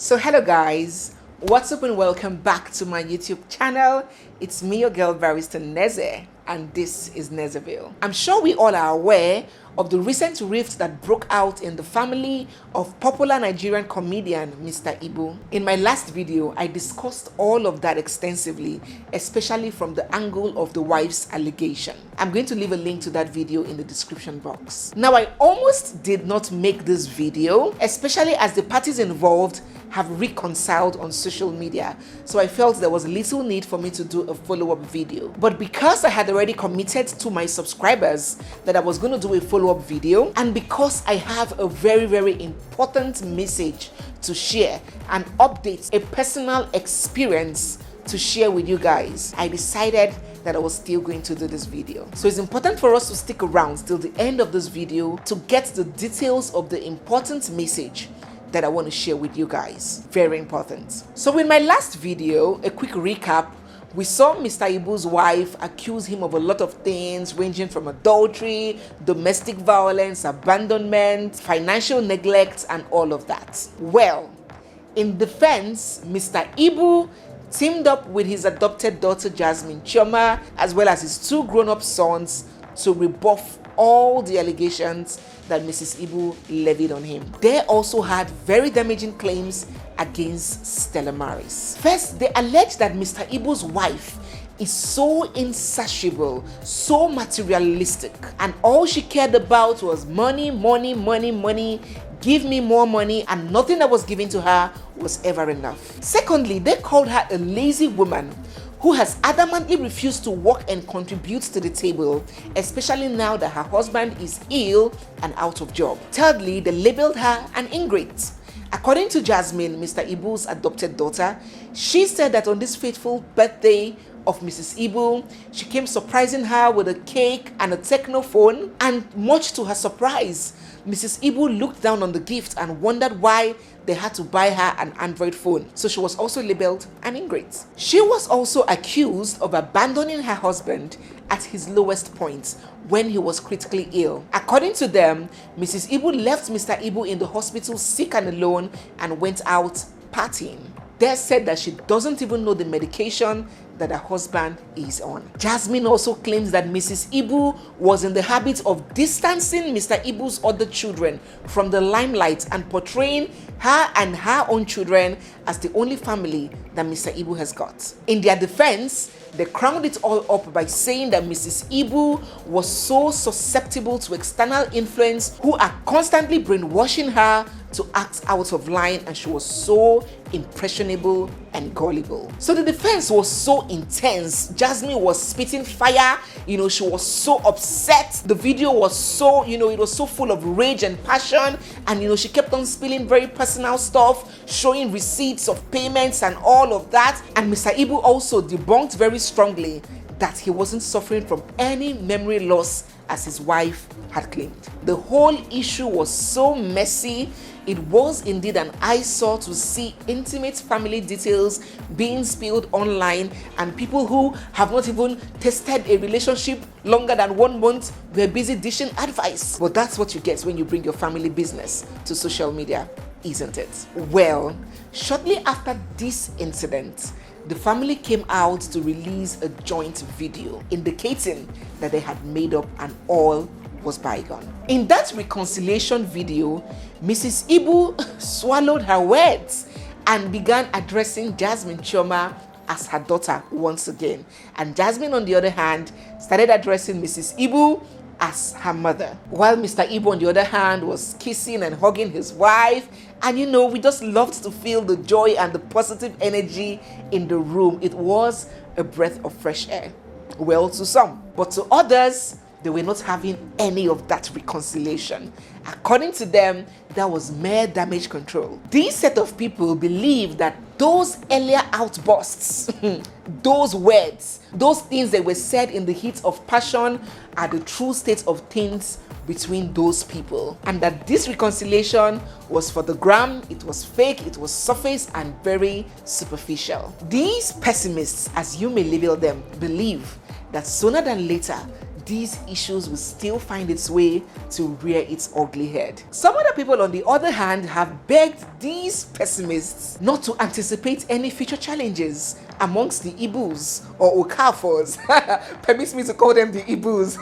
So hello guys, what's up and welcome back to my YouTube channel. It's me, your girl Barrister Neze, and this is Nezeville. I'm sure we all are aware of the recent rift that broke out in the family of popular Nigerian comedian Mr. Ibu. In my last video, I discussed all of that extensively, especially from the angle of the wife's allegation. I'm going to leave a link to that video in the description box. Now, I almost did not make this video, especially as the parties involved have reconciled on social media, so I felt there was little need for me to do a follow-up video. But because I had already committed to my subscribers that I was going to do a follow-up video, and because I have a very important message to share, an update, a personal experience to share with you guys, I decided that I was still going to do this video. So it's important for us to stick around till the end of this video to get the details of the important message that I want to share with you guys. Very important. So in my last video, a quick recap, we saw Mr. Ibu's wife accuse him of a lot of things ranging from adultery, domestic violence, abandonment, financial neglect, and all of that. Well, in defense, Mr. Ibu teamed up with his adopted daughter Jasmine Chioma, as well as his two grown-up sons, to rebuff all the allegations that Mrs. Ibu levied on him. They also had very damaging claims against Stella Maris. First, they alleged that Mr. Ibu's wife is so insatiable, so materialistic, and all she cared about was money, give me more money, and nothing that was given to her was ever enough. Secondly, they called her a lazy woman who has adamantly refused to work and contribute to the table, especially now that her husband is ill and out of job. Thirdly, they labeled her an ingrate. According to Jasmine, Mr. Ibu's adopted daughter, she said that on this fateful birthday of Mrs. Ibu, she came surprising her with a cake and a technophone, and much to her surprise, Mrs. Ibu looked down on the gift and wondered why they had to buy her an Android phone. So she was also labeled an ingrate. She was also accused of abandoning her husband at his lowest point when he was critically ill. According to them, Mrs. Ibu left Mr. Ibu in the hospital sick and alone and went out partying. They said that she doesn't even know the medication that her husband is on. Jasmine also claims that Mrs. Ibu was in the habit of distancing Mr. Ibu's other children from the limelight and portraying her and her own children as the only family that Mr. Ibu has got. In their defense, they crowned it all up by saying that Mrs. Ibu was so susceptible to external influence who are constantly brainwashing her to act out of line, and she was so impressionable and gullible. So the defense was so intense. Jasmine was spitting fire. She was so upset. The video was so, it was so full of rage and passion. And, she kept on spilling very personal stuff, showing receipts of payments and all of that. And Mr. Ibu also debunked very strongly that he wasn't suffering from any memory loss as his wife had claimed. The whole issue was so messy. It was indeed an eyesore to see intimate family details being spilled online, and people who have not even tested a relationship longer than 1 month were busy dishing advice. But that's what you get when you bring your family business to social media, isn't it? Well, shortly after this incident, the family came out to release a joint video indicating that they had made up and all was bygone. In that reconciliation video, Mrs. Ibu swallowed her words and began addressing Jasmine Chioma as her daughter once again. And Jasmine, on the other hand, started addressing Mrs. Ibu as her mother, while Mr. Ibu, on the other hand, was kissing and hugging his wife. And we just loved to feel the joy and the positive energy in the room. It was a breath of fresh air. Well, to some, but to others, they were not having any of that reconciliation. According to them, that was mere damage control. These set of people believe that those earlier outbursts, those words, those things that were said in the heat of passion are the true state of things between those people, and that this reconciliation was for the gram, it was fake, it was surface and very superficial. These pessimists, as you may label them, believe that sooner than later, these issues will still find its way to rear its ugly head. Some other people, on the other hand, have begged these pessimists not to anticipate any future challenges amongst the Ibus or Okafors. Permits me to call them the Ibus.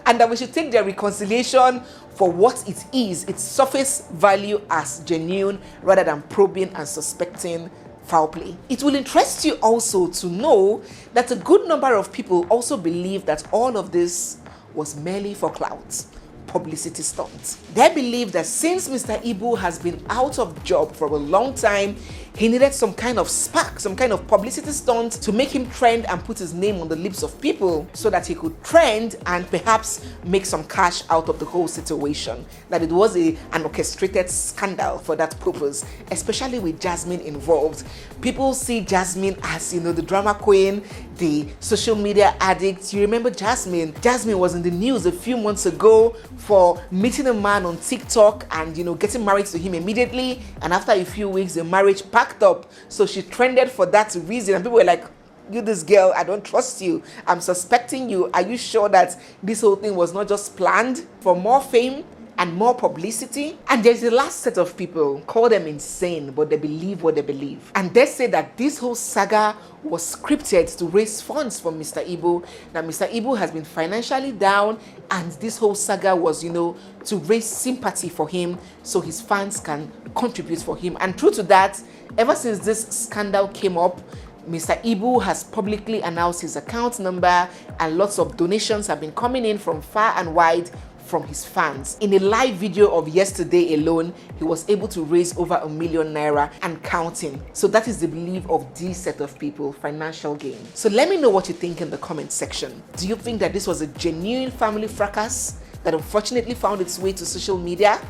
And that we should take their reconciliation for what it is, its surface value, as genuine rather than probing and suspecting foul play. It will interest you also to know that a good number of people also believe that all of this was merely for clout, publicity stunt. They believe that since Mr. Ibu has been out of job for a long time, he needed some kind of spark, some kind of publicity stunt to make him trend and put his name on the lips of people so that he could trend and perhaps make some cash out of the whole situation. That it was an orchestrated scandal for that purpose, especially with Jasmine involved. People see Jasmine as, the drama queen, the social media addict. You remember Jasmine? Jasmine was in the news a few months ago for meeting a man on TikTok and, getting married to him immediately. And after a few weeks, the marriage packed up. So she trended for that reason. And people were like, you, this girl, I don't trust you. I'm suspecting you. Are you sure that this whole thing was not just planned for more fame and more publicity? And there's the last set of people, call them insane, but they believe what they believe. And they say that this whole saga was scripted to raise funds for Mr. Ibu, that Mr. Ibu has been financially down, and this whole saga was, to raise sympathy for him so his fans can contribute for him. And true to that, ever since this scandal came up, Mr. Ibu has publicly announced his account number, and lots of donations have been coming in from far and wide from his fans. In a live video of yesterday alone, he was able to raise over ₦1 million and counting. So that is the belief of this set of people, financial gain. So let me know what you think in the comment section. Do you think that this was a genuine family fracas that unfortunately found its way to social media?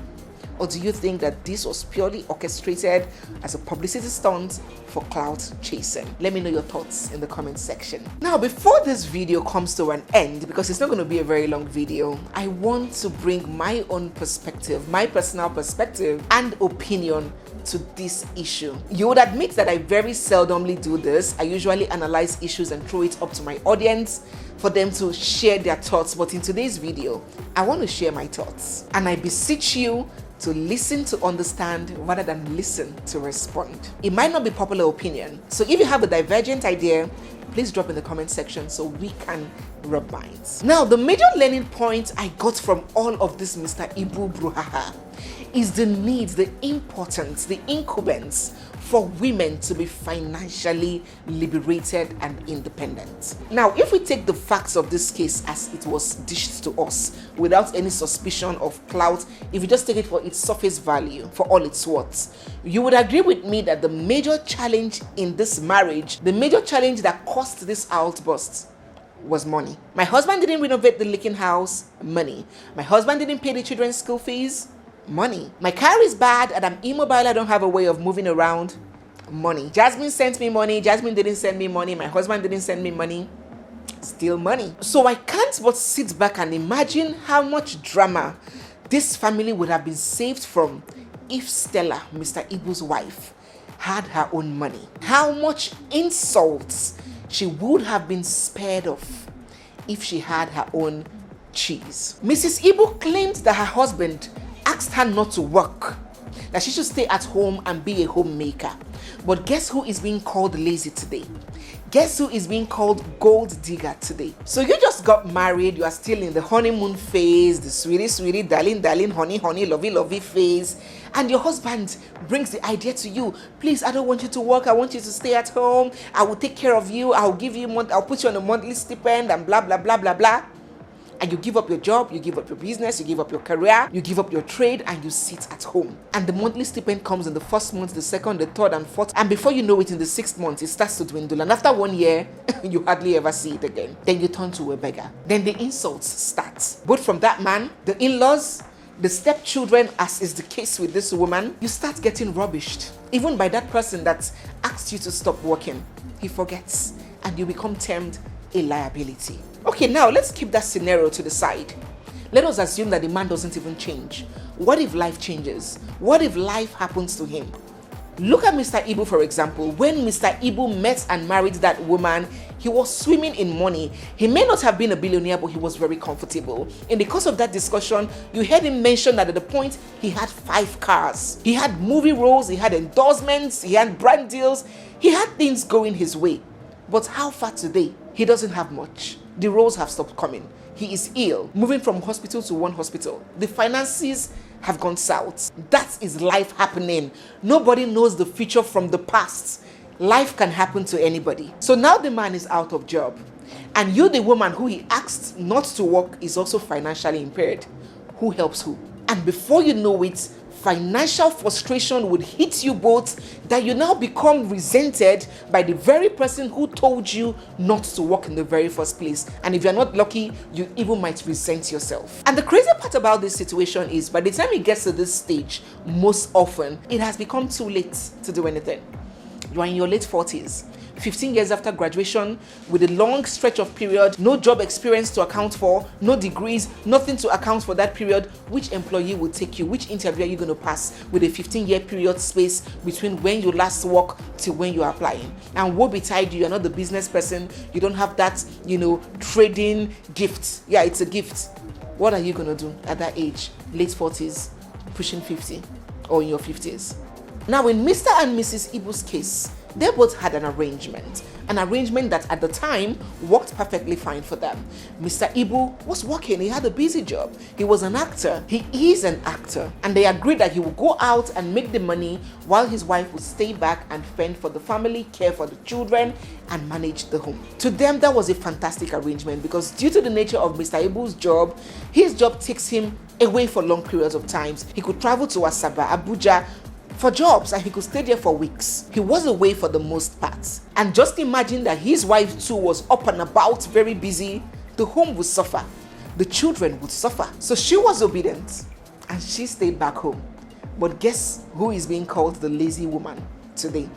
Or do you think that this was purely orchestrated as a publicity stunt for clout chasing? Let me know your thoughts in the comment section. Now, before this video comes to an end, because it's not going to be a very long video, I want to bring my own perspective, my personal perspective and opinion to this issue. You would admit that I very seldomly do this. I usually analyze issues and throw it up to my audience for them to share their thoughts. But in today's video, I want to share my thoughts. And I beseech you to listen to understand rather than listen to respond. It might not be popular opinion. So if you have a divergent idea, please drop in the comment section so we can rub minds. Now, the major learning point I got from all of this Mr. Ibu brouhaha is the need, the importance, the incumbents for women to be financially liberated and independent. Now, if we take the facts of this case as it was dished to us without any suspicion of clout, if you just take it for its surface value, for all its worth, you would agree with me that the major challenge in this marriage, the major challenge that caused this outburst, was money. My husband didn't renovate the leaking house, money. My husband didn't pay the children's school fees, money. My car is bad and I'm immobile, I don't have a way of moving around, money. Jasmine sent me money, Jasmine didn't send me money, my husband didn't send me money, still money. So I can't but sit back and imagine how much drama this family would have been saved from if Stella, Mr. Ibu's wife, had her own money. How much insults she would have been spared of if she had her own cheese. Mrs. Ibu claimed that her husband asked her not to work, that she should stay at home and be a homemaker. But guess who is being called lazy today? Guess who is being called gold digger today? So you just got married, you are still in the honeymoon phase, the sweetie, sweetie, darling, darling, honey, honey, lovey, lovey phase. And your husband brings the idea to you, please, I don't want you to work, I want you to stay at home, I will take care of you, I'll give you I'll put you on a monthly stipend and blah, blah, blah, blah, blah. And you give up your job, you give up your business, you give up your career, you give up your trade, and you sit at home. And the monthly stipend comes in the first month, the second, the third, and fourth. And before you know it, in the 6th month, it starts to dwindle. And after 1 year, you hardly ever see it again. Then you turn to a beggar. Then the insults start. Both from that man, the in-laws, the stepchildren, as is the case with this woman. You start getting rubbished. Even by that person that asked you to stop working. He forgets. And you become termed a liability. Okay, now let's keep that scenario to the side. Let us assume that the man doesn't even change. What if life changes? What if life happens to him? Look at Mr. Ibu, for example. When Mr. Ibu met and married that woman He was swimming in money. He may not have been a billionaire, but he was very comfortable. In the course of that discussion, you heard him mention that at the point he had 5 cars. He had movie roles, he had endorsements, he had brand deals, he had things going his way. But how far today? He doesn't have much. The roles have stopped coming. He is ill, moving from hospital to one hospital. The finances have gone south. That is life happening. Nobody knows the future from the past. Life can happen to anybody. So now the man is out of job. And you, the woman who he asked not to work, is also financially impaired. Who helps who? And before you know it, financial frustration would hit you both, that you now become resented by the very person who told you not to work in the very first place. And if you're not lucky, you even might resent yourself. And the crazy part about this situation is, by the time it gets to this stage, most often, it has become too late to do anything. You are in your late 40s. 15 years after graduation, with a long stretch of period, no job experience to account for, no degrees, nothing to account for that period. Which employee will take you? Which interview are you going to pass with a 15-year period space between when you last work till when you are applying? And woe betide you, you're not the business person, you don't have that, trading gift. Yeah, it's a gift. What are you going to do at that age? Late 40s, pushing 50, or in your 50s? Now, in Mr. and Mrs. Ibu's case, they both had an arrangement that at the time worked perfectly fine for them. Mr. Ibu was working, he had a busy job. He was an actor, he is an actor. And they agreed that he would go out and make the money while his wife would stay back and fend for the family, care for the children, and manage the home. To them, that was a fantastic arrangement because due to the nature of Mr. Ibu's job, his job takes him away for long periods of times. He could travel to Asaba, Abuja, for jobs, and he could stay there for weeks. He was away for the most part. And just imagine that his wife too was up and about, very busy. The home would suffer. The children would suffer. So she was obedient and she stayed back home. But guess who is being called the lazy woman today?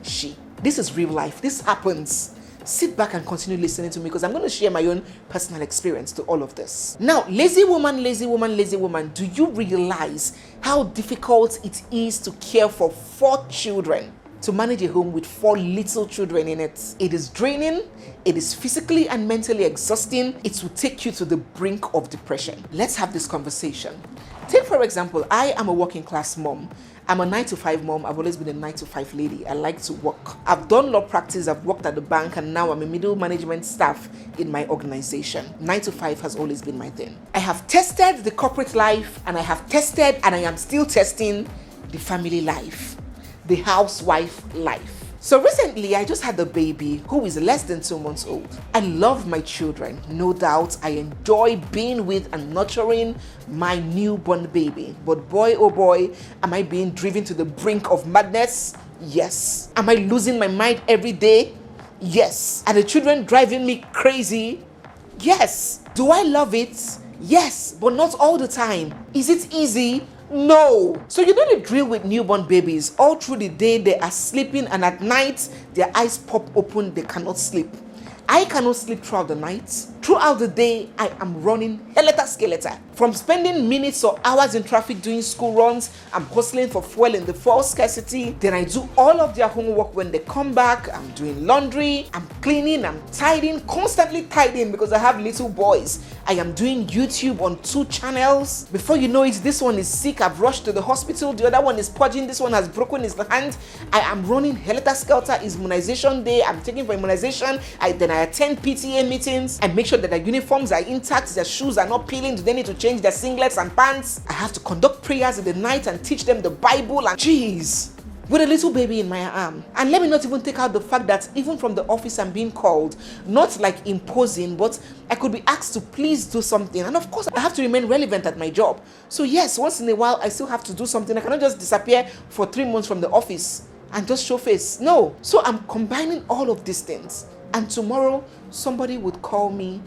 She. This is real life. This happens. Sit back and continue listening to me because I'm going to share my own personal experience to all of this. Now, lazy woman, do you realize how difficult it is to care for 4 children? To manage a home with 4 little children in it. It is draining, it is physically and mentally exhausting. It will take you to the brink of depression. Let's have this conversation. Take, for example, I am a working class mom. I'm a 9-to-5 mom. I've always been a 9-to-5 lady. I like to work. I've done law practice. I've worked at the bank, and now I'm a middle management staff in my organization. 9-to-5 has always been my thing. I have tested the corporate life, and I have tested, and I am still testing the family life, the housewife life. So recently, I just had a baby who is less than 2 months old. I love my children, no doubt. I enjoy being with and nurturing my newborn baby. But boy, oh boy, am I being driven to the brink of madness? Yes. Am I losing my mind every day? Yes. Are the children driving me crazy? Yes. Do I love it? Yes, but not all the time. Is it easy? No. So you know the drill with newborn babies. All through the day they are sleeping, and at night their eyes pop open, they cannot sleep. I cannot sleep throughout the night. Throughout the day, I am running helter-skelter. From spending minutes or hours in traffic doing school runs, I'm hustling for fuel in the fuel scarcity. Then I do all of their homework when they come back. I'm doing laundry, I'm cleaning, I'm tidying, constantly tidying because I have little boys. I am doing YouTube on 2 channels. Before you know it, this one is sick. I've rushed to the hospital. The other one is purging. This one has broken his hand. I am running helter-skelter. It's immunization day. I'm taking for immunization. Then I attend PTA meetings. I make sure that their uniforms are intact, their shoes are not peeling. Do they need to change their singlets and pants? I have to conduct prayers in the night and teach them the Bible, and jeez, with a little baby in my arm. And let me not even take out the fact that even from the office I'm being called, not like imposing, but I could be asked to please do something. And of course, I have to remain relevant at my job. So yes, once in a while, I still have to do something. I cannot just disappear for 3 months from the office and just show face. No. So I'm combining all of these things. And tomorrow, somebody would call me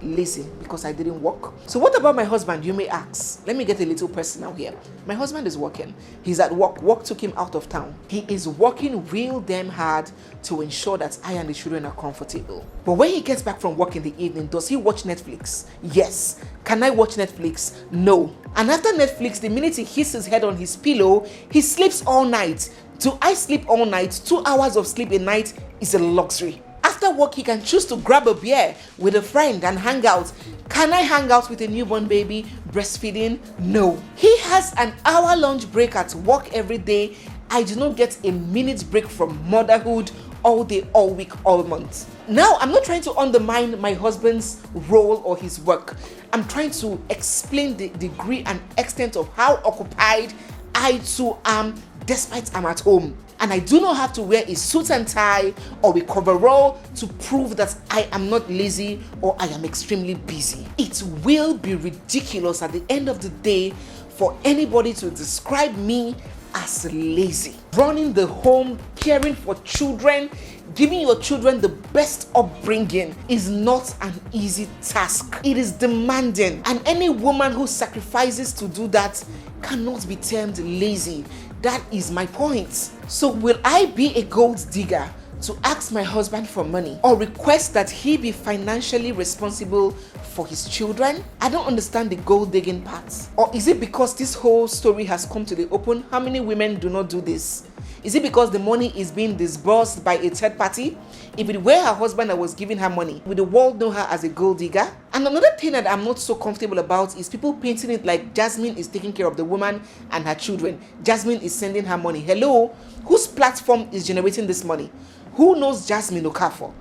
lazy because I didn't work. So what about my husband, you may ask? Let me get a little personal here. My husband is working. He's at work. Work took him out of town. He is working real damn hard to ensure that I and the children are comfortable. But when he gets back from work in the evening, does he watch Netflix? Yes. Can I watch Netflix? No. And after Netflix, the minute he hits his head on his pillow, he sleeps all night. Do I sleep all night? 2 hours of sleep a night is a luxury. After work, he can choose to grab a beer with a friend and hang out. Can I hang out with a newborn baby breastfeeding? No. He has an hour lunch break at work every day. I do not get a minute break from motherhood all day, all week, all month. Now, I'm not trying to undermine my husband's role or his work. I'm trying to explain the degree and extent of how occupied I too am, despite I'm at home. And I do not have to wear a suit and tie or a coverall to prove that I am not lazy or I am extremely busy. It will be ridiculous at the end of the day for anybody to describe me as lazy. Running the home, caring for children, giving your children the best upbringing is not an easy task. It is demanding, and any woman who sacrifices to do that cannot be termed lazy. That is my point. So will I be a gold digger to ask my husband for money or request that he be financially responsible for his children? I don't understand the gold digging part. Or is it because this whole story has come to the open? How many women do not do this? Is it because the money is being disbursed by a third party? If it were her husband that was giving her money, would the world know her as a gold digger? And another thing that I'm not so comfortable about is people painting it like Jasmine is taking care of the woman and her children. Jasmine is sending her money. Hello? Whose platform is generating this money? Who knows Jasmine Okafor?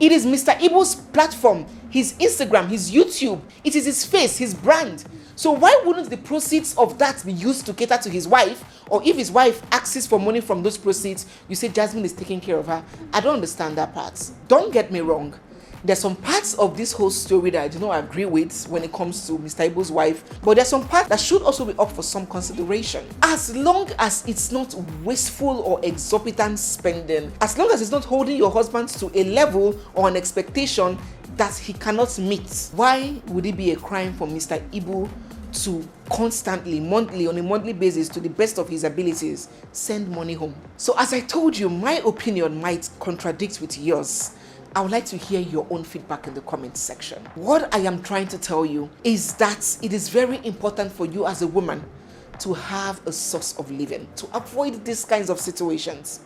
It is Mr. Ibo's platform, his Instagram, his YouTube. It is his face, his brand. So why wouldn't the proceeds of that be used to cater to his wife? Or if his wife asks for money from those proceeds, you say Jasmine is taking care of her. I don't understand that part. Don't get me wrong. There's some parts of this whole story that I do not agree with when it comes to Mr. Ibo's wife, but there's some parts that should also be up for some consideration. As long as it's not wasteful or exorbitant spending, as long as it's not holding your husband to a level or an expectation that he cannot meet, why would it be a crime for Mr. Ibo to constantly, monthly, on a monthly basis, to the best of his abilities, send money home? So as I told you, my opinion might contradict with yours. I would like to hear your own feedback in the comment section. What I am trying to tell you is that it is very important for you as a woman to have a source of living, to avoid these kinds of situations.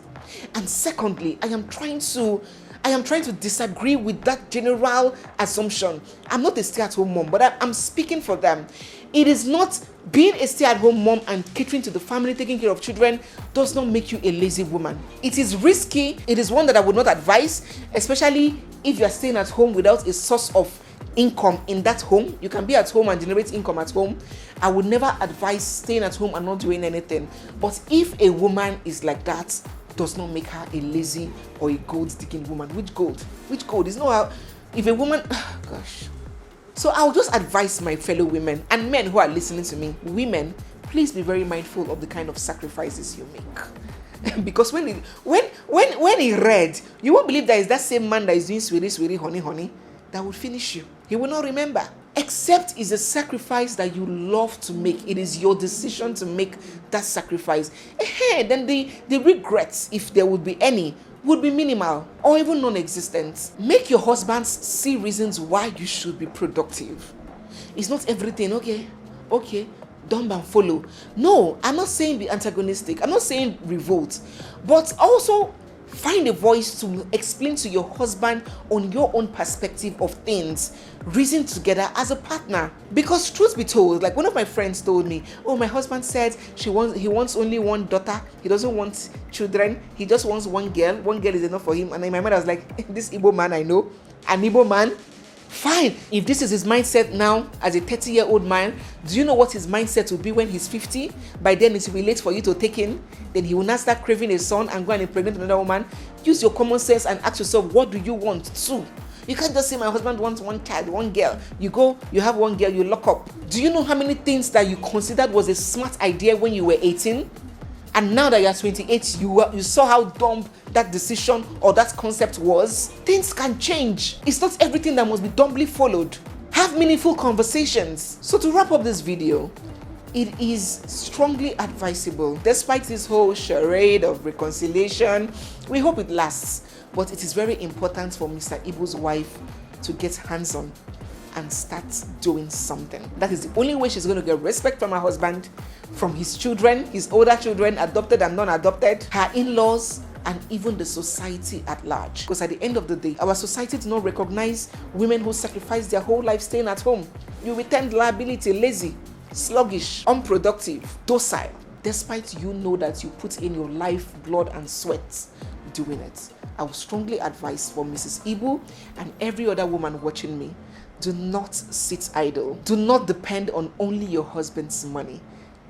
And secondly, I am trying to disagree with that general assumption. I'm not a stay-at-home mom, but I'm speaking for them. It is not being a stay-at-home mom and catering to the family, taking care of children does not make you a lazy woman. It is risky. It is one that I would not advise, especially if you are staying at home without a source of income in that home. You can be at home and generate income at home. I would never advise staying at home and not doing anything. But if a woman is like that, does not make her a lazy or a gold-digging woman. Which gold? Which gold? It's not how, if a woman, gosh. So I'll just advise my fellow women and men who are listening to me, women, please be very mindful of the kind of sacrifices you make. Because when he read, you won't believe that it's that same man that is doing sweetie, honey, that would finish you. He will not remember. Except it's a sacrifice that you love to make. It is your decision to make that sacrifice. Then the regrets, if there would be any, would be minimal or even non-existent. Make your husbands see reasons why you should be productive. It's not everything, okay, dumb and follow. No, I'm not saying be antagonistic. I'm not saying revolt. But also find a voice to explain to your husband on your own perspective of things. Reason together as a partner. Because truth be told, like one of my friends told me, oh, my husband said he wants only one daughter. He doesn't want children. He just wants one girl. One girl is enough for him. And then my mother was like, this Igbo man I know, an Igbo man. Fine. If this is his mindset now as a 30-year-old man, do you know what his mindset will be when he's 50? By then it will be late for you to take in. Then he will not start craving a son and go and impregnate another woman. Use your common sense and ask yourself, what do you want too? You can't just say my husband wants one child, one girl. You go, you have one girl, you lock up. Do you know how many things that you considered was a smart idea when you were 18? And now that you're 28, you saw how dumb that decision or that concept was. Things can change. It's not everything that must be dumbly followed. Have meaningful conversations. So to wrap up this video, it is strongly advisable, despite this whole charade of reconciliation, we hope it lasts, but it is very important for Mr. Ibo's wife to get hands-on and start doing something. That is the only way she's going to get respect from her husband, from his children, his older children, adopted and non-adopted, her in-laws, and even the society at large. Because at the end of the day, our society does not recognize women who sacrifice their whole life staying at home. You returned liability, lazy, sluggish, unproductive, docile, despite you know that you put in your life, blood and sweat doing it. I would strongly advise for Mrs. Ibu and every other woman watching me, do not sit idle. Do not depend on only your husband's money.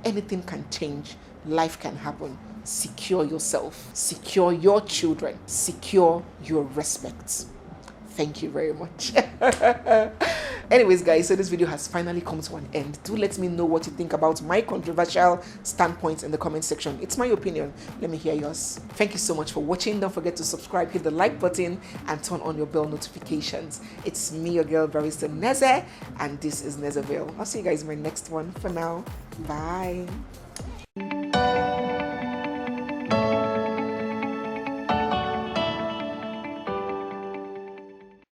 Anything can change. Life can happen. Secure yourself. Secure your children. Secure your respect. Thank you very much. Anyways, guys, so this video has finally come to an end. Do let me know what you think about my controversial standpoints in the comment section. It's my opinion. Let me hear yours. Thank you so much for watching. Don't forget to subscribe, hit the like button, and turn on your bell notifications. It's me, your girl, Barrister Neze, and this is Nezeville. I'll see you guys in my next one. For now, bye.